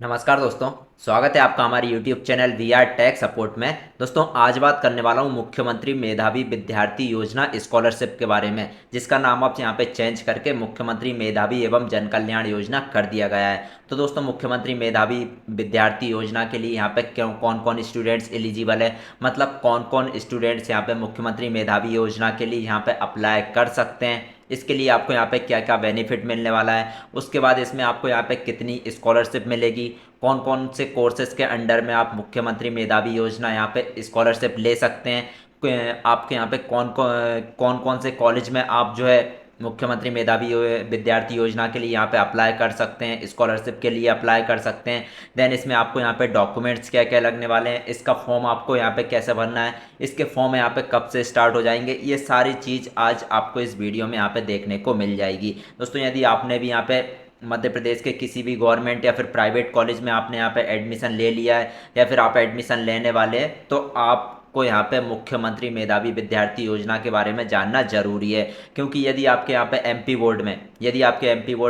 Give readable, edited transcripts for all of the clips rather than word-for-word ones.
नमस्कार दोस्तों। स्वागत है आपका हमारे YouTube channel we are tech support में। दोस्तों आज बात करने वाला हूँ मुख्यमंत्री मेधावी विद्यार्थी योजना स्कॉलरशिप के बारे में, जिसका नाम अब यहाँ पे चेंज करके मुख्यमंत्री मेधावी एवं जन कल्याण योजना कर दिया गया है। तो दोस्तों मुख्यमंत्री मेधावी विद्यार्थी योजना के लिए यहाँ पे क्यों कौन कौन स्टूडेंट्स एलिजिबल है, मतलब कौन कौन स्टूडेंट्स यहाँ पे मुख्यमंत्री मेधावी योजना के लिए यहाँ पे अप्लाई कर सकते हैं, इसके लिए आपको यहाँ पे क्या क्या बेनिफिट मिलने वाला है, उसके बाद इसमें आपको यहाँ पे कितनी स्कॉलरशिप मिलेगी, कौन कौन से कोर्सेज के अंडर में आप मुख्यमंत्री मेधावी योजना यहाँ पे स्कॉलरशिप ले सकते हैं, आपके यहाँ पे कौन कौन से कॉलेज में आप जो है मुख्यमंत्री मेधावी विद्यार्थी योजना के लिए यहाँ पे अप्लाई कर सकते हैं, स्कॉलरशिप के लिए अप्लाई कर सकते हैं। देन इसमें आपको यहाँ पे डॉक्यूमेंट्स क्या क्या लगने वाले हैं, इसका फॉर्म आपको यहाँ पे कैसे भरना है, इसके फॉर्म यहाँ पे कब से स्टार्ट हो जाएंगे, ये सारी चीज़ आज आपको इस वीडियो में यहाँ पे देखने को मिल जाएगी। दोस्तों यदि आपने भी यहाँ पे मध्य प्रदेश के किसी भी गवर्नमेंट या फिर प्राइवेट कॉलेज में आपने यहाँ पे एडमिशन ले लिया है या फिर आप एडमिशन लेने वाले हैं, तो आपको यहाँ पे मुख्यमंत्री मेधावी विद्यार्थी योजना के बारे में जानना जरूरी है। क्योंकि यदि आपके यहाँ पे एमपी बोर्ड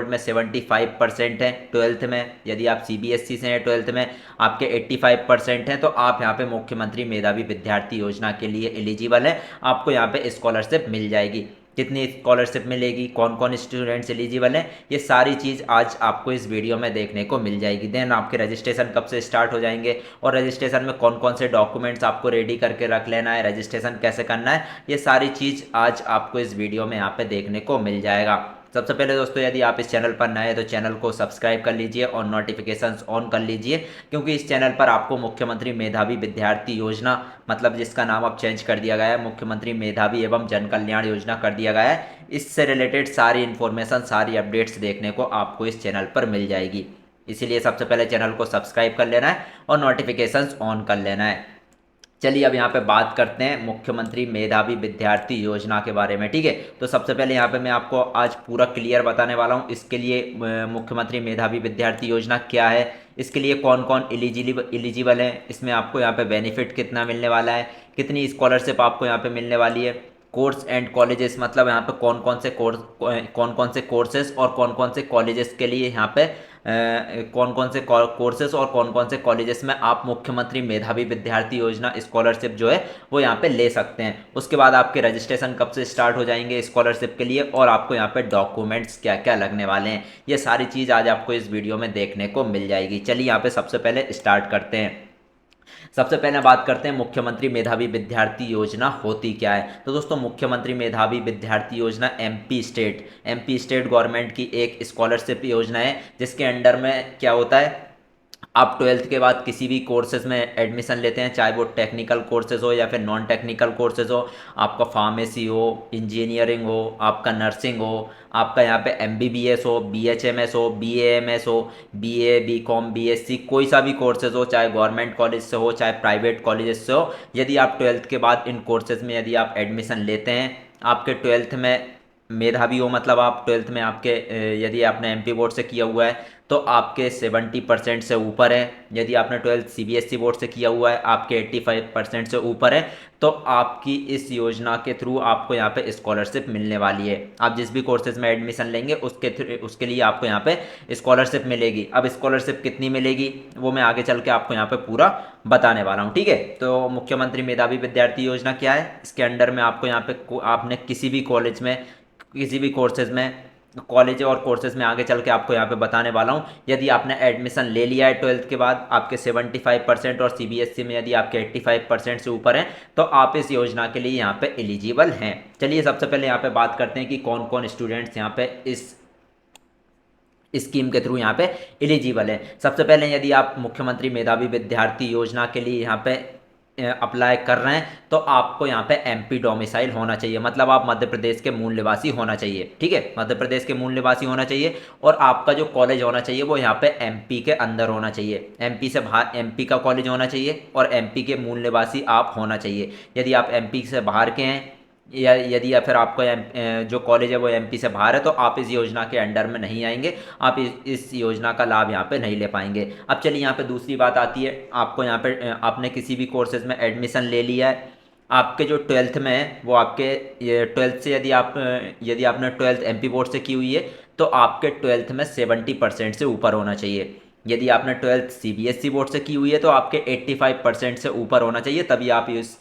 में 75% है ट्वेल्थ में, यदि आप सीबीएसई से हैं ट्वेल्थ में आपके 85% हैं, तो आप यहाँ पे मुख्यमंत्री मेधावी विद्यार्थी योजना के लिए एलिजिबल है, आपको यहाँ पे स्कॉलरशिप मिल जाएगी। कितनी स्कॉलरशिप मिलेगी, कौन कौन स्टूडेंट्स एलिजिबल हैं, ये सारी चीज़ आज आपको इस वीडियो में देखने को मिल जाएगी। देन आपके रजिस्ट्रेशन कब से स्टार्ट हो जाएंगे और रजिस्ट्रेशन में कौन कौन से डॉक्यूमेंट्स आपको रेडी करके रख लेना है, रजिस्ट्रेशन कैसे करना है, ये सारी चीज़ आज आपको इस वीडियो में यहाँ पे देखने को मिल जाएगा। सबसे पहले दोस्तों यदि आप इस चैनल पर नए हैं तो चैनल को सब्सक्राइब कर लीजिए और नोटिफिकेशंस ऑन कर लीजिए, क्योंकि इस चैनल पर आपको मुख्यमंत्री मेधावी विद्यार्थी योजना, मतलब जिसका नाम अब चेंज कर दिया गया है, मुख्यमंत्री मेधावी एवं जन कल्याण योजना कर दिया गया है, इससे रिलेटेड सारी इन्फॉर्मेशन, सारी अपडेट्स देखने को आपको इस चैनल पर मिल जाएगी। इसीलिए सबसे पहले चैनल को सब्सक्राइब कर लेना है और नोटिफिकेशंस ऑन कर लेना है। चलिए अब यहाँ पे बात करते हैं मुख्यमंत्री मेधावी विद्यार्थी योजना के बारे में। ठीक है, तो सबसे पहले यहाँ पे मैं आपको आज पूरा क्लियर बताने वाला हूँ इसके लिए मुख्यमंत्री मेधावी विद्यार्थी योजना क्या है, इसके लिए कौन कौन एलिजिबल है, इसमें आपको यहाँ पे बेनिफिट कितना मिलने वाला है, कितनी स्कॉलरशिप आपको यहाँ पे मिलने वाली है, कोर्स एंड कॉलेजेस, मतलब यहाँ पे कौन कौन से कोर्सेज और कौन कौन से कॉलेजेस के लिए यहाँ पे कौन कौन से कोर्सेज और कौन कौन से कॉलेजेस में आप मुख्यमंत्री मेधावी विद्यार्थी योजना स्कॉलरशिप जो है वो यहाँ पे ले सकते हैं। उसके बाद आपके रजिस्ट्रेशन कब से स्टार्ट हो जाएंगे स्कॉलरशिप के लिए और आपको यहाँ पे डॉक्यूमेंट्स क्या क्या लगने वाले हैं, ये सारी चीज़ आज आपको इस वीडियो में देखने को मिल जाएगी। चलिए यहाँ पे सबसे पहले स्टार्ट करते हैं। सबसे पहले बात करते हैं मुख्यमंत्री मेधावी विद्यार्थी योजना होती क्या है। तो दोस्तों मुख्यमंत्री मेधावी विद्यार्थी योजना एमपी स्टेट गवर्नमेंट की एक स्कॉलरशिप योजना है, जिसके अंडर में क्या होता है, आप ट्वेल्थ के बाद किसी भी कोर्सेज में एडमिशन लेते हैं, चाहे वो टेक्निकल कोर्सेज हो या फिर नॉन टेक्निकल कोर्सेज हो, आपका फार्मेसी हो, इंजीनियरिंग हो, आपका नर्सिंग हो, आपका यहाँ पे एमबीबीएस हो, बीएचएमएस हो, बीएएमएस हो, बीए बीकॉम बीएससी, कोई सा भी कोर्सेज हो, चाहे गवर्नमेंट कॉलेज से हो चाहे प्राइवेट कॉलेज से हो, यदि आप ट्वेल्थ के बाद इन कोर्सेज में यदि आप एडमिशन लेते हैं, आपके ट्वेल्थ में मेधावी हो, मतलब आप ट्वेल्थ में आपके यदि आपने एमपी बोर्ड से किया हुआ है तो आपके 70% से ऊपर है, यदि आपने ट्वेल्थ सीबीएसई बोर्ड से किया हुआ है आपके 85% से ऊपर है, तो आपकी इस योजना के थ्रू आपको यहाँ पे स्कॉलरशिप मिलने वाली है। आप जिस भी कोर्सेज में एडमिशन लेंगे उसके लिए आपको यहाँ पे स्कॉलरशिप मिलेगी। अब स्कॉलरशिप कितनी मिलेगी वो मैं आगे चल के आपको यहाँ पे पूरा बताने वाला हूँ। ठीक है, तो मुख्यमंत्री मेधावी विद्यार्थी योजना क्या है, इसके अंडर में आपको यहाँ पे आपने किसी भी कॉलेज में, किसी भी कोर्सेज में, कॉलेज और कोर्सेज में आगे चल के आपको यहाँ पे बताने वाला हूँ, यदि आपने एडमिशन ले लिया है ट्वेल्थ के बाद आपके 75% और सीबीएसई में यदि आपके 85% से ऊपर हैं, तो आप इस योजना के लिए यहाँ पे एलिजिबल हैं। चलिए सबसे पहले यहाँ पे बात करते हैं कि कौन कौन स्टूडेंट्स यहाँ पे इस स्कीम के थ्रू यहाँ पे एलिजिबल है। सबसे पहले यदि आप मुख्यमंत्री मेधावी विद्यार्थी योजना के लिए यहाँ पे अप्लाई कर रहे हैं, तो आपको यहाँ पे एमपी डोमिसाइल होना चाहिए, मतलब आप मध्य प्रदेश के मूल निवासी होना चाहिए। ठीक है, मध्य प्रदेश के मूल निवासी होना चाहिए और आपका जो कॉलेज होना चाहिए वो यहाँ पे एमपी के अंदर होना चाहिए, एमपी से बाहर, एमपी का कॉलेज होना चाहिए और एमपी के मूल निवासी आप होना चाहिए। यदि आप एमपी से बाहर के हैं या फिर आपका जो कॉलेज है वो एमपी से बाहर है, तो आप इस योजना के अंडर में नहीं आएंगे, आप इस योजना का लाभ यहाँ पे नहीं ले पाएंगे। अब चलिए यहाँ पे दूसरी बात आती है, आपको यहाँ पे आपने किसी भी कोर्सेज में एडमिशन ले लिया है, आपके जो ट्वेल्थ में है वो आपके ये ट्वेल्थ से यदि आपने ट्वेल्थ एमपी बोर्ड से की हुई है तो आपके ट्वेल्थ में 70% से ऊपर होना चाहिए। यदि आपने ट्वेल्थ सीबीएसई बोर्ड से की हुई है तो आपके 85% से ऊपर होना चाहिए, तभी आप इस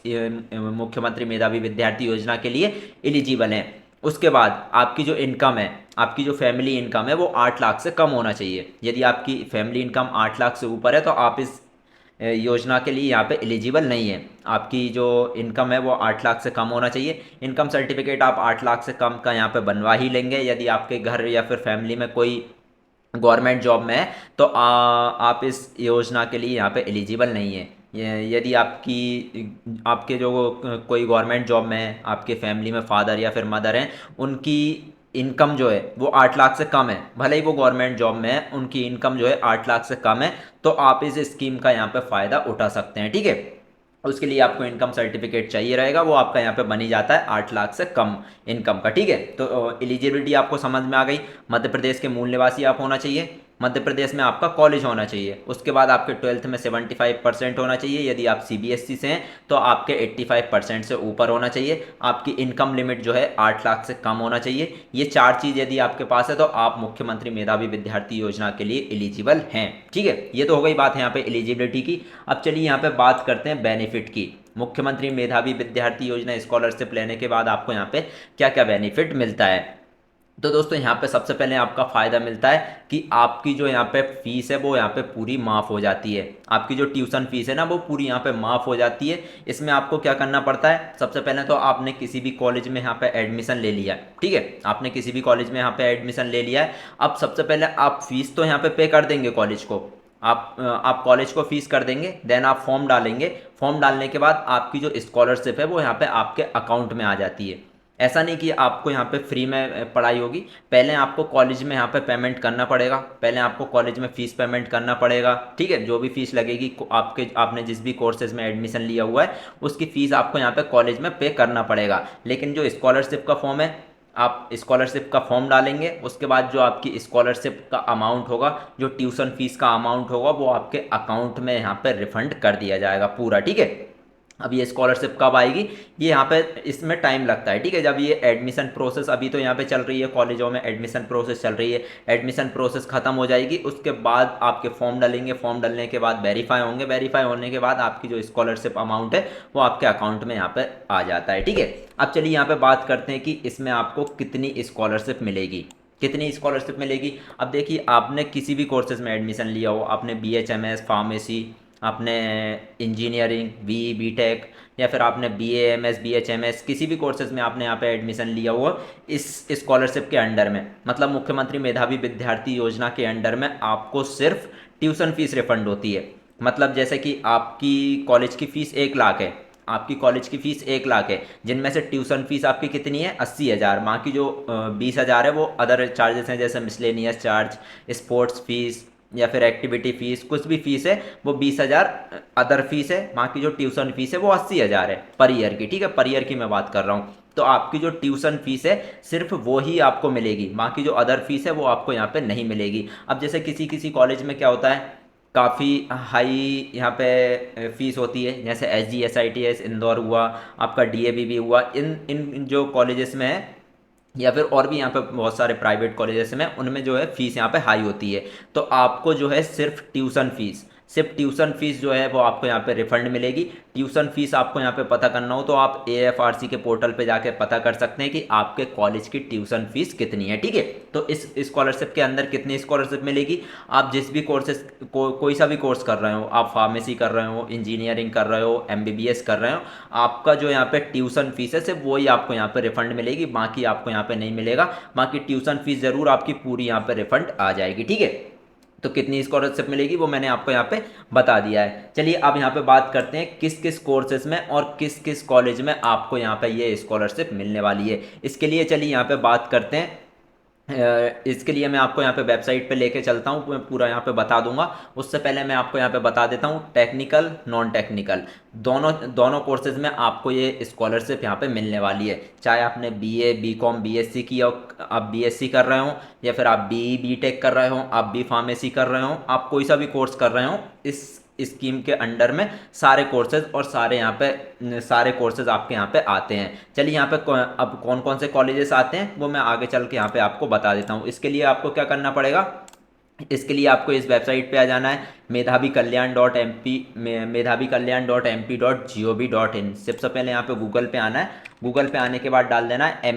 मुख्यमंत्री मेधावी विद्यार्थी योजना के लिए एलिजिबल हैं। उसके बाद आपकी जो इनकम है, आपकी जो फैमिली इनकम है वो 8 लाख से कम होना चाहिए। यदि आपकी फैमिली इनकम 8 लाख से ऊपर है तो आप इस योजना के लिए यहाँ पे एलिजिबल नहीं है। आपकी जो इनकम है वो 8 लाख से कम होना चाहिए। इनकम सर्टिफिकेट आप 8 लाख से कम का यहाँ पे बनवा ही लेंगे। यदि आपके घर या फिर फैमिली में कोई गवर्नमेंट जॉब में है तो आप इस योजना के लिए यहाँ पे एलिजिबल नहीं है। यदि आपके जो कोई गवर्नमेंट जॉब में है, आपके फैमिली में फादर या फिर मदर हैं, उनकी इनकम जो है वो 8 लाख से कम है, भले ही वो गवर्नमेंट जॉब में है, उनकी इनकम जो है 8 लाख से कम है, तो आप इस स्कीम का यहाँ पे फ़ायदा उठा सकते हैं। ठीक है, उसके लिए आपको इनकम सर्टिफिकेट चाहिए रहेगा, वो आपका यहाँ पे बनी जाता है 8 लाख से कम इनकम का। ठीक है, तो एलिजिबिलिटी आपको समझ में आ गई। मध्य प्रदेश के मूल निवासी आप होना चाहिए, मध्य प्रदेश में आपका कॉलेज होना चाहिए, उसके बाद आपके ट्वेल्थ में 75% होना चाहिए। यदि आप सीबीएसई से हैं तो आपके 85% से ऊपर होना चाहिए। आपकी इनकम लिमिट जो है 8 लाख से कम होना चाहिए। ये 4 चीज़ यदि आपके पास है तो आप मुख्यमंत्री मेधावी विद्यार्थी योजना के लिए एलिजिबल हैं। ठीक है, ये तो हो गई बात यहाँ पे एलिजिबिलिटी की। अब चलिए यहाँ पे बात करते हैं बेनिफिट की। मुख्यमंत्री मेधावी विद्यार्थी योजना स्कॉलरशिप लेने के बाद आपको यहाँ पे क्या क्या बेनिफिट मिलता है। तो दोस्तों यहाँ पे सबसे पहले आपका फ़ायदा मिलता है कि आपकी जो यहाँ पे फीस है वो यहाँ पे पूरी माफ़ हो जाती है। आपकी जो ट्यूशन फीस है ना वो पूरी यहाँ पे माफ़ हो जाती है। इसमें आपको क्या करना पड़ता है, सबसे पहले तो आपने किसी भी कॉलेज में यहाँ पे एडमिशन ले लिया है। ठीक है, आपने किसी भी कॉलेज में यहाँ पे एडमिशन ले लिया है। अब सबसे पहले आप फीस तो यहाँ पे कर देंगे कॉलेज को, आप कॉलेज को फीस कर देंगे, देन आप फॉर्म डालेंगे। फॉर्म डालने के बाद आपकी जो स्कॉलरशिप है वो यहाँ पे आपके अकाउंट में आ जाती है। ऐसा नहीं कि आपको यहाँ पे फ्री में पढ़ाई होगी, पहले आपको कॉलेज में यहाँ पे पेमेंट करना पड़ेगा, पहले आपको कॉलेज में फ़ीस पेमेंट करना पड़ेगा। ठीक है, जो भी फीस लगेगी आपने जिस भी कोर्सेज में एडमिशन लिया हुआ है उसकी फ़ीस आपको यहाँ पे कॉलेज में पे करना पड़ेगा। लेकिन जो स्कॉलरशिप का फॉर्म है, आप स्कॉलरशिप का फॉर्म डालेंगे, उसके बाद जो आपकी स्कॉलरशिप का अमाउंट होगा, जो ट्यूशन फीस का अमाउंट होगा, वो आपके अकाउंट में यहाँ पे रिफंड कर दिया जाएगा पूरा। ठीक है, अब ये स्कॉलरशिप कब आएगी, ये यहाँ पे इसमें टाइम लगता है। ठीक है, जब ये एडमिशन प्रोसेस अभी तो यहाँ पे चल रही है, कॉलेजों में एडमिशन प्रोसेस चल रही है, एडमिशन प्रोसेस खत्म हो जाएगी, उसके बाद आपके फॉर्म डालेंगे, फॉर्म डालने के बाद वेरीफाई होंगे, वेरीफाई होने के बाद आपकी जो स्कॉलरशिप अमाउंट है वो आपके अकाउंट में यहाँ पे आ जाता है। ठीक है, अब चलिए यहाँ पे बात करते हैं कि इसमें आपको कितनी स्कॉलरशिप मिलेगी, कितनी स्कॉलरशिप मिलेगी। अब देखिए, आपने किसी भी कोर्सेज में एडमिशन लिया हो, आपने BHMS फार्मेसी, आपने इंजीनियरिंग बी टेक, या फिर आपने BAMS BHMS किसी भी कोर्सेज में आपने यहाँ पे एडमिशन लिया हुआ, इस स्कॉलरशिप के अंडर में, मतलब मुख्यमंत्री मेधावी विद्यार्थी योजना के अंडर में आपको सिर्फ ट्यूशन फीस रिफंड होती है। मतलब जैसे कि आपकी कॉलेज की फ़ीस 1 लाख है, आपकी कॉलेज की फ़ीस 1 लाख है, जिनमें से ट्यूशन फीस आपकी कितनी है 80,000, बाकी जो 20,000 है वो अदर चार्जेस हैं, जैसे मिसलेनियस चार्ज, स्पोर्ट्स फीस या फिर एक्टिविटी फ़ीस, कुछ भी फीस है वो 20,000 अदर फीस है। बाकी जो ट्यूशन फीस है वो 80,000 है पर ईयर की। ठीक है, पर ईयर की मैं बात कर रहा हूँ। तो आपकी जो ट्यूशन फीस है सिर्फ वो ही आपको मिलेगी, बाकी जो अदर फीस है वो आपको यहाँ पे नहीं मिलेगी। अब जैसे किसी किसी कॉलेज में क्या होता है, काफ़ी हाई यहाँ पे फीस होती है, जैसे SGSITS इंदौर हुआ, आपका DAV भी हुआ, इन इन जो कॉलेजेस में है, या फिर और भी यहाँ पे बहुत सारे प्राइवेट कॉलेजेस में, उनमें जो है फीस यहाँ पे हाई होती है। तो आपको जो है सिर्फ ट्यूशन फीस जो है वो आपको यहाँ पे रिफंड मिलेगी। ट्यूशन फीस आपको यहाँ पे पता करना हो तो आप AFRC के पोर्टल पे जाके पता कर सकते हैं कि आपके कॉलेज की ट्यूशन फीस कितनी है। ठीक है, तो इस स्कॉलरशिप के अंदर कितनी स्कॉलरशिप मिलेगी, आप जिस भी कोर्सेज कोई सा भी कोर्स कर रहे हो, आप फार्मेसी कर रहे हो, इंजीनियरिंग कर रहे हो, MBBS कर रहे हो, आपका जो यहाँ पे ट्यूशन फीस है सिर्फ वही आपको यहाँ पे रिफंड मिलेगी, बाकी आपको यहाँ पे नहीं मिलेगा। बाकी ट्यूशन फीस ज़रूर आपकी पूरी यहाँ पे रिफंड आ जाएगी। ठीक है, तो कितनी स्कॉलरशिप मिलेगी वो मैंने आपको यहाँ पे बता दिया है। चलिए अब यहाँ पे बात करते हैं किस किस कोर्सेज में और किस किस कॉलेज में आपको यहाँ पे ये स्कॉलरशिप मिलने वाली है। इसके लिए चलिए यहाँ पे बात करते हैं। इसके लिए मैं आपको यहाँ पे वेबसाइट पे लेके चलता हूँ, मैं पूरा यहाँ पे बता दूंगा। उससे पहले मैं आपको यहाँ पे बता देता हूँ, टेक्निकल नॉन टेक्निकल दोनों दोनों कोर्सेज में आपको ये स्कॉलरशिप यहाँ पे मिलने वाली है। चाहे आपने BA BCom BSc किया हो, आप BSc कर रहे हो, या फिर आप BE BTech कर रहे हो, आप B फार्मेसी कर रहे हो, आप कोई सा भी कोर्स कर रहे हो, इस स्कीम के अंडर में सारे कोर्सेज और सारे कोर्सेज आपके यहाँ पे आते हैं। चलिए यहाँ पे अब कौन कौन से कॉलेजेस आते हैं वो मैं आगे चल के यहाँ पे आपको बता देता हूँ। इसके लिए आपको क्या करना पड़ेगा, इसके लिए आपको इस वेबसाइट पे आ जाना है, मेधावी कल्याण.mp.gov.in। सबसे पहले यहाँ पे गूगल पे आना है। गूगल पे आने के बाद डाल देना है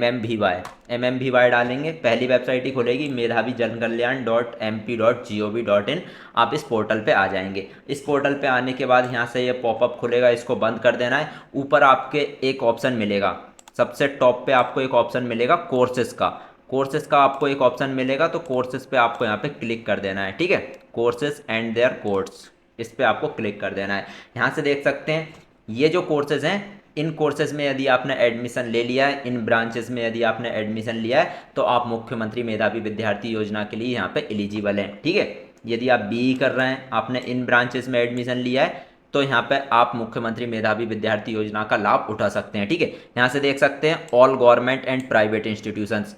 MMVY डालेंगे, पहली वेबसाइट ही खुलेगी, मेधावी जनकल्याण.mp.gov.in। आप इस पोर्टल पे आ जाएंगे। इस पोर्टल पे आने के बाद यहाँ से ये पॉपअप खुलेगा, इसको बंद कर देना है। ऊपर आपके एक ऑप्शन मिलेगा, सबसे टॉप पे आपको एक ऑप्शन मिलेगा कोर्सेज का। कोर्सेज का आपको एक ऑप्शन मिलेगा, तो कोर्सेज पे आपको यहाँ पे क्लिक कर देना है, ठीक है। कोर्सेज एंड देयर कोर्स, इस पे आपको क्लिक कर देना है। यहाँ से देख सकते हैं ये जो कोर्सेज हैं, इन कोर्सेज में यदि आपने एडमिशन ले लिया है, इन ब्रांचेस में यदि आपने एडमिशन लिया है, तो आप मुख्यमंत्री मेधावी विद्यार्थी योजना के लिए यहाँ पे एलिजिबल हैं, ठीक है। यदि आप BE कर रहे हैं, आपने इन ब्रांचेस में एडमिशन लिया है, तो यहाँ पे आप मुख्यमंत्री मेधावी विद्यार्थी योजना का लाभ उठा सकते हैं, ठीक है। यहाँ से देख सकते हैं all government and private institutions,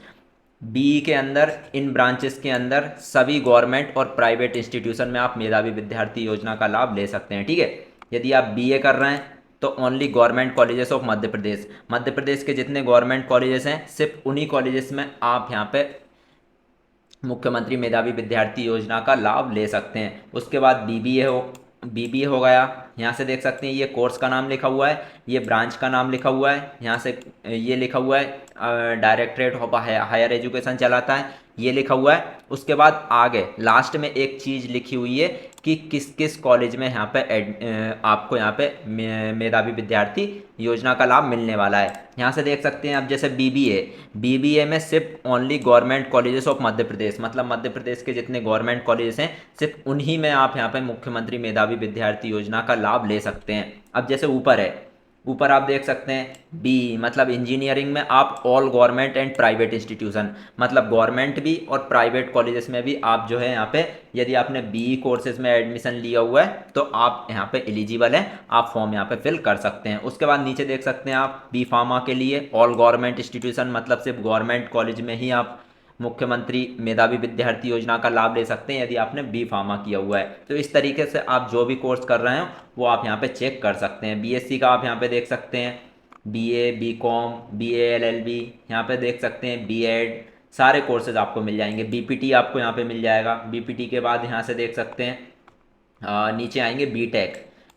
BE के अंदर, इन ब्रांचेस के अंदर सभी गवर्नमेंट और प्राइवेट इंस्टीट्यूशन में आप मेधावी विद्यार्थी योजना का लाभ ले सकते हैं, ठीक है। यदि आप BA कर रहे हैं तो only government colleges of Madhya Pradesh, Madhya Pradesh के जितने गवर्नमेंट कॉलेजेस हैं, सिर्फ उन्हीं कॉलेजेस में आप यहाँ पे मुख्यमंत्री मेधावी विद्यार्थी योजना का लाभ ले सकते हैं। उसके बाद BBA हो गया। यहाँ से देख सकते हैं ये कोर्स का नाम लिखा हुआ है, ये ब्रांच का नाम लिखा हुआ है, यहाँ से ये लिखा हुआ है डायरेक्टरेट ऑफ हायर एजुकेशन चलाता है, ये लिखा हुआ है। उसके बाद आगे लास्ट में एक चीज़ लिखी हुई है कि किस किस कॉलेज में यहाँ पे आपको यहाँ पे मेधावी विद्यार्थी योजना का लाभ मिलने वाला है। यहाँ से देख सकते हैं अब जैसे BBA में सिर्फ only government colleges of Madhya Pradesh, मतलब मध्य प्रदेश के जितने गवर्नमेंट कॉलेजेस हैं, सिर्फ उन्हीं में आप यहाँ पे मुख्यमंत्री मेधावी विद्यार्थी योजना का लाभ ले सकते हैं। अब जैसे ऊपर है, ऊपर आप देख सकते हैं BE मतलब इंजीनियरिंग में आप all government and private institution, मतलब गवर्नमेंट भी और प्राइवेट कॉलेजेस में भी आप जो है यहाँ पे, यदि आपने BE कोर्सेज में एडमिशन लिया हुआ है तो आप यहाँ पे एलिजिबल हैं, आप फॉर्म यहाँ पे फिल कर सकते हैं। उसके बाद नीचे देख सकते हैं आप B फार्मा के लिए ऑल गवर्नमेंट इंस्टीट्यूशन, मतलब सिर्फ गवर्नमेंट कॉलेज में ही आप मुख्यमंत्री मेधावी विद्यार्थी योजना का लाभ ले सकते हैं यदि आपने B फार्मा किया हुआ है। तो इस तरीके से आप जो भी कोर्स कर रहे हैं वो आप यहाँ पे चेक कर सकते हैं। BSc का आप यहाँ पे देख सकते हैं, BA BCom BA LLB, यहाँ पे देख सकते हैं B.Ed, सारे कोर्सेज आपको मिल जाएंगे। BPT आपको यहाँ पे मिल जाएगा। BPT के बाद यहाँ से देख सकते हैं नीचे आएंगे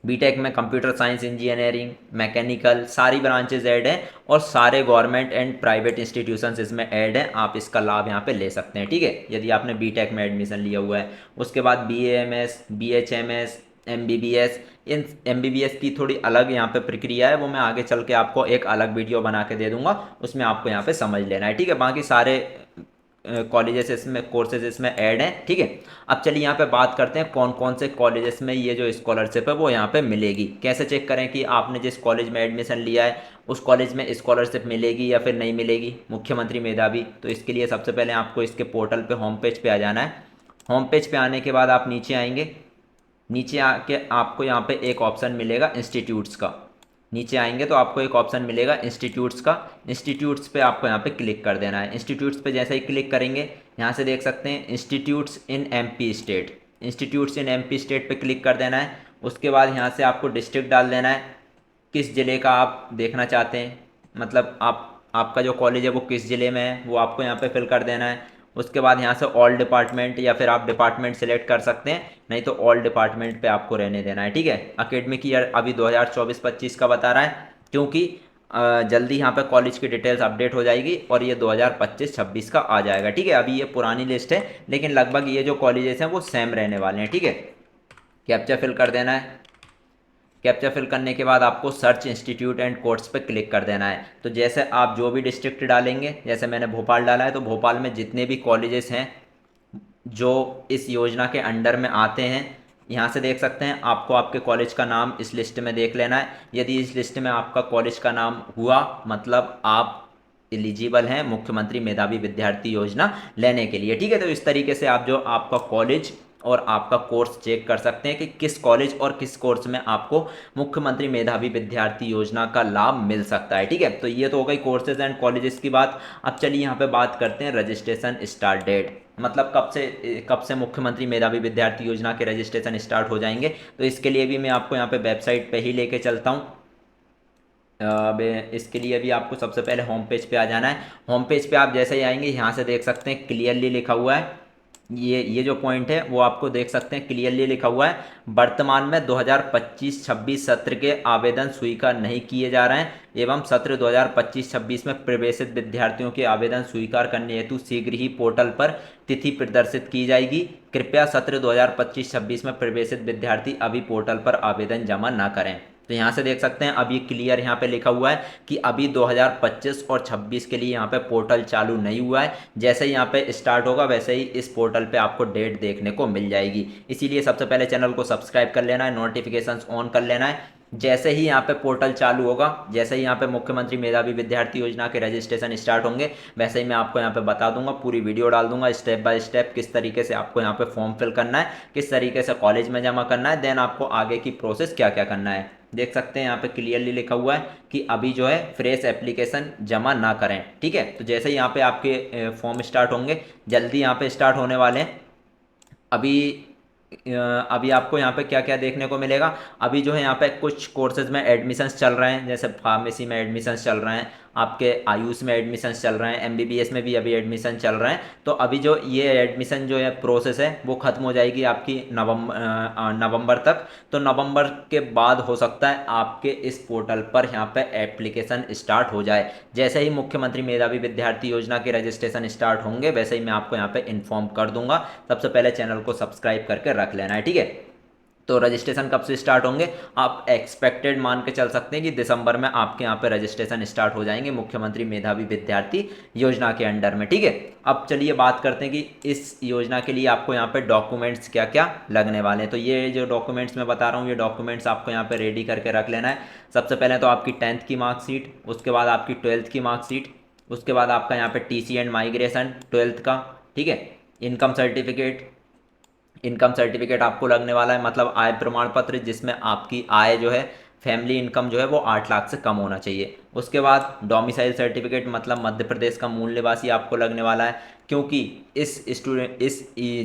बीटेक में कंप्यूटर साइंस इंजीनियरिंग मैकेनिकल सारी ब्रांचेज ऐड हैं, और सारे गवर्नमेंट एंड प्राइवेट इंस्टीट्यूशंस इसमें ऐड हैं, आप इसका लाभ यहाँ पे ले सकते हैं, ठीक है, यदि आपने बीटेक में एडमिशन लिया हुआ है। उसके बाद BAMS BHMS MBBS, इन MBBS की थोड़ी अलग यहाँ पे प्रक्रिया है, वो मैं आगे चल के आपको एक अलग वीडियो बना के दे दूंगा, उसमें आपको यहाँ पे समझ लेना है, ठीक है। बाकी सारे कॉलेजेस इसमें कोर्सेज इसमें ऐड हैं, ठीक है। अब चलिए यहाँ पे बात करते हैं कौन कौन से कॉलेजेस में ये जो स्कॉलरशिप है वो यहाँ पे मिलेगी। कैसे चेक करें कि आपने जिस कॉलेज में एडमिशन लिया है उस कॉलेज में स्कॉलरशिप मिलेगी या फिर नहीं मिलेगी मुख्यमंत्री मेधावी। तो इसके लिए सबसे पहले आपको इसके पोर्टल पे होम पेज पे आ जाना है। होम पेज पे आने के बाद आप नीचे आएंगे, नीचे आके आपको यहाँ पे एक ऑप्शन मिलेगा इंस्टीट्यूट्स का। नीचे आएंगे तो आपको एक ऑप्शन मिलेगा इंस्टीट्यूट्स का, इंस्टीट्यूट्स पे आपको यहाँ पे क्लिक कर देना है। इंस्टीट्यूट्स पे जैसे ही क्लिक करेंगे यहाँ से देख सकते हैं इंस्टीट्यूट्स इन MP स्टेट, इंस्टीट्यूट्स इन MP स्टेट पे क्लिक कर देना है। उसके बाद यहाँ से आपको डिस्ट्रिक्ट डाल देना है, किस ज़िले का आप देखना चाहते हैं, मतलब आपका जो कॉलेज है वो किस ज़िले में है वो आपको यहाँ पे फिल कर देना है। उसके बाद यहाँ से ऑल डिपार्टमेंट, या फिर आप डिपार्टमेंट सेलेक्ट कर सकते हैं, नहीं तो ऑल डिपार्टमेंट पे आपको रहने देना है, ठीक है। एकेडमिक ईयर अभी 2024-25 का बता रहा है, क्योंकि जल्दी यहाँ पे कॉलेज की डिटेल्स अपडेट हो जाएगी और ये 2025-26 का आ जाएगा, ठीक है। अभी ये पुरानी लिस्ट है, लेकिन लगभग ये जो कॉलेजेस हैं वो सेम रहने वाले हैं, ठीक है। कैप्चा फिल कर देना है। कैप्चा फिल करने के बाद आपको सर्च इंस्टीट्यूट एंड कोर्स पे क्लिक कर देना है। तो जैसे आप जो भी डिस्ट्रिक्ट डालेंगे, जैसे मैंने भोपाल डाला है, तो भोपाल में जितने भी कॉलेजेस हैं जो इस योजना के अंडर में आते हैं, यहाँ से देख सकते हैं आपको आपके कॉलेज का नाम इस लिस्ट में देख लेना है। यदि इस लिस्ट में आपका कॉलेज का नाम हुआ, मतलब आप एलिजिबल हैं मुख्यमंत्री मेधावी विद्यार्थी योजना लेने के लिए, ठीक है। तो इस तरीके से आप जो आपका कॉलेज और आपका कोर्स चेक कर सकते हैं कि किस कॉलेज और किस कोर्स में आपको मुख्यमंत्री मेधावी विद्यार्थी योजना का लाभ मिल सकता है, ठीक है। तो ये तो हो गई कोर्सेज एंड कॉलेजेस की बात। अब चलिए यहाँ पे बात करते हैं रजिस्ट्रेशन स्टार्ट डेट, मतलब कब से मुख्यमंत्री मेधावी विद्यार्थी योजना के रजिस्ट्रेशन स्टार्ट हो जाएंगे। तो इसके लिए भी मैं आपको यहाँ पे वेबसाइट पे ही लेके चलता हूँ। अब इसके लिए भी आपको सबसे पहले होम पेज पे आ जाना है। होम पेज पे आप जैसे ही आएंगे यहाँ से देख सकते हैं क्लियरली लिखा हुआ है ये जो पॉइंट है वो आपको देख सकते हैं क्लियरली लिखा हुआ है। वर्तमान में 2025-26 सत्र के आवेदन स्वीकार नहीं किए जा रहे हैं एवं सत्र 2025-26 में प्रवेशित विद्यार्थियों के आवेदन स्वीकार करने हेतु शीघ्र ही पोर्टल पर तिथि प्रदर्शित की जाएगी। कृपया सत्र 2025-26 में प्रवेशित विद्यार्थी अभी पोर्टल पर आवेदन जमा न करें। तो यहाँ से देख सकते हैं अब ये क्लियर यहाँ पे लिखा हुआ है कि अभी 2025 और 26 के लिए यहाँ पे पोर्टल चालू नहीं हुआ है। जैसे ही यहाँ पे स्टार्ट होगा वैसे ही इस पोर्टल पे आपको डेट देखने को मिल जाएगी। इसीलिए सबसे पहले चैनल को सब्सक्राइब कर लेना है, नोटिफिकेशंस ऑन कर लेना है। जैसे ही यहाँ पे पोर्टल चालू होगा, जैसे ही यहाँ पे मुख्यमंत्री मेधावी विद्यार्थी योजना के रजिस्ट्रेशन स्टार्ट होंगे, वैसे ही मैं आपको यहाँ पे बता दूंगा, पूरी वीडियो डाल दूंगा स्टेप बाय स्टेप किस तरीके से आपको यहाँ पे फॉर्म फिल करना है, किस तरीके से कॉलेज में जमा करना है, देन आपको आगे की प्रोसेस क्या क्या करना है। देख सकते हैं यहाँ पे क्लियरली लिखा हुआ है कि अभी जो है फ्रेश एप्लीकेशन जमा ना करें। ठीक है, तो जैसे ही यहाँ पे आपके फॉर्म स्टार्ट होंगे, जल्दी यहाँ पे स्टार्ट होने वाले हैं। अभी अभी आपको यहाँ पे क्या क्या देखने को मिलेगा। अभी जो है यहाँ पे कुछ कोर्सेज में एडमिशन्स चल रहे हैं, जैसे फार्मेसी में एडमिशन्स चल रहे हैं, आपके आयुष में एडमिशन्स चल रहे हैं, एमबीबीएस में भी अभी एडमिशन चल रहे हैं। तो अभी जो ये एडमिशन जो है प्रोसेस है वो ख़त्म हो जाएगी आपकी नवंबर तक। तो नवंबर के बाद हो सकता है आपके इस पोर्टल पर यहाँ पे एप्लीकेशन स्टार्ट हो जाए। जैसे ही मुख्यमंत्री मेधावी विद्यार्थी योजना के रजिस्ट्रेशन स्टार्ट होंगे वैसे ही मैं आपको यहाँ पे इन्फॉर्म कर दूंगा। सबसे पहले चैनल को सब्सक्राइब करके रख लेना है। ठीक है, तो रजिस्ट्रेशन कब से स्टार्ट होंगे, आप एक्सपेक्टेड मान के चल सकते हैं कि दिसंबर में आपके यहाँ पे रजिस्ट्रेशन स्टार्ट हो जाएंगे मुख्यमंत्री मेधावी विद्यार्थी योजना के अंडर में। ठीक है, अब चलिए बात करते हैं कि इस योजना के लिए आपको यहाँ पे डॉक्यूमेंट्स क्या क्या लगने वाले हैं। तो ये जो डॉक्यूमेंट्स मैं बता रहा हूँ, ये डॉक्यूमेंट्स आपको यहाँ पे रेडी करके रख लेना है। सबसे पहले तो आपकी 10th की मार्कशीट, उसके बाद आपकी 12th की मार्कशीट, उसके बाद आपका यहाँ पे टीसी एंड माइग्रेशन 12th का। ठीक है, इनकम सर्टिफिकेट, इनकम सर्टिफिकेट आपको लगने वाला है, मतलब आय प्रमाण पत्र जिसमें आपकी आय जो है, फैमिली इनकम जो है वो 8 लाख से कम होना चाहिए। उसके बाद डोमिसाइल सर्टिफिकेट, मतलब मध्य प्रदेश का मूल निवासी आपको लगने वाला है, क्योंकि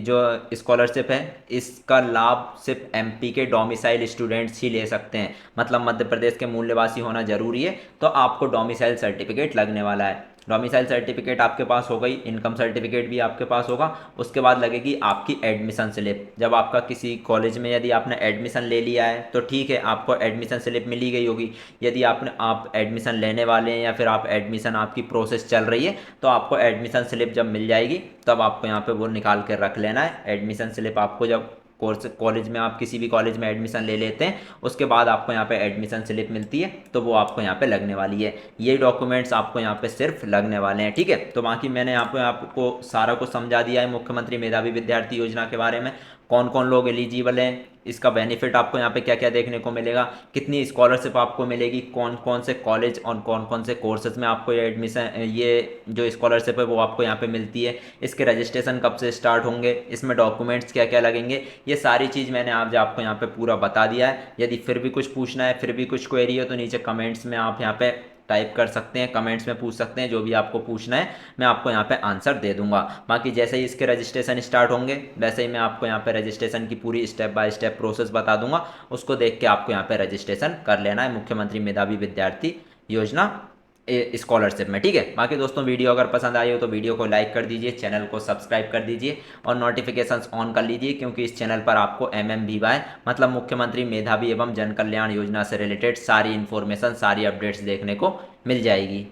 जो स्कॉलरशिप है इसका लाभ सिर्फ एमपी के डोमिसाइल स्टूडेंट्स ही ले सकते हैं, मतलब मध्य प्रदेश के मूल निवासी होना जरूरी है। तो आपको डोमिसाइल सर्टिफिकेट लगने वाला है। डोमिसाइल सर्टिफिकेट आपके पास हो गई, इनकम सर्टिफिकेट भी आपके पास होगा। उसके बाद लगेगी आपकी एडमिशन स्लिप। जब आपका किसी कॉलेज में यदि आपने एडमिशन ले लिया है तो ठीक है, आपको एडमिशन स्लिप मिली गई होगी। यदि आप एडमिशन लेने वाले हैं या फिर आप एडमिशन आपकी प्रोसेस चल रही है तो आपको एडमिशन स्लिप जब मिल जाएगी तब आपको यहाँ पे वो निकाल कर रख लेना है। एडमिशन स्लिप आपको जब कोर्स कॉलेज में, आप किसी भी कॉलेज में एडमिशन ले लेते हैं उसके बाद आपको यहाँ पे एडमिशन स्लिप मिलती है, तो वो आपको यहाँ पे लगने वाली है। ये डॉक्यूमेंट्स आपको यहाँ पे सिर्फ लगने वाले हैं। ठीक है, तो बाकी मैंने यहाँ पे आपको सारा कुछ समझा दिया है मुख्यमंत्री मेधावी विद्यार्थी योजना के बारे में, कौन कौन लोग एलिजिबल हैं, इसका बेनिफिट आपको यहाँ पे क्या क्या देखने को मिलेगा, कितनी स्कॉलरशिप आपको मिलेगी, कौन कौन से कॉलेज और कौन कौन से कोर्सेज में आपको ये एडमिशन, ये जो स्कॉलरशिप है वो आपको यहाँ पे मिलती है, इसके रजिस्ट्रेशन कब से स्टार्ट होंगे, इसमें डॉक्यूमेंट्स क्या क्या लगेंगे, ये सारी चीज़ मैंने आज आपको यहाँ पे पूरा बता दिया है। यदि फिर भी कुछ पूछना है, फिर भी कुछ क्वेरी है तो नीचे कमेंट्स में आप यहाँ पे टाइप कर सकते हैं, कमेंट्स में पूछ सकते हैं, जो भी आपको पूछना है मैं आपको यहाँ पे आंसर दे दूंगा। बाकी जैसे ही इसके रजिस्ट्रेशन स्टार्ट होंगे वैसे ही मैं आपको यहाँ पे रजिस्ट्रेशन की पूरी स्टेप बाय स्टेप प्रोसेस बता दूंगा, उसको देख के आपको यहाँ पे रजिस्ट्रेशन कर लेना है मुख्यमंत्री मेधावी विद्यार्थी योजना स्कॉलरशिप में। ठीक है, बाकी दोस्तों वीडियो अगर पसंद आई हो तो वीडियो को लाइक कर दीजिए, चैनल को सब्सक्राइब कर दीजिए और नोटिफिकेशंस ऑन कर लीजिए, क्योंकि इस चैनल पर आपको MMVY मतलब मुख्यमंत्री मेधावी एवं जन कल्याण योजना से रिलेटेड सारी इन्फॉर्मेशन, सारी अपडेट्स देखने को मिल जाएगी।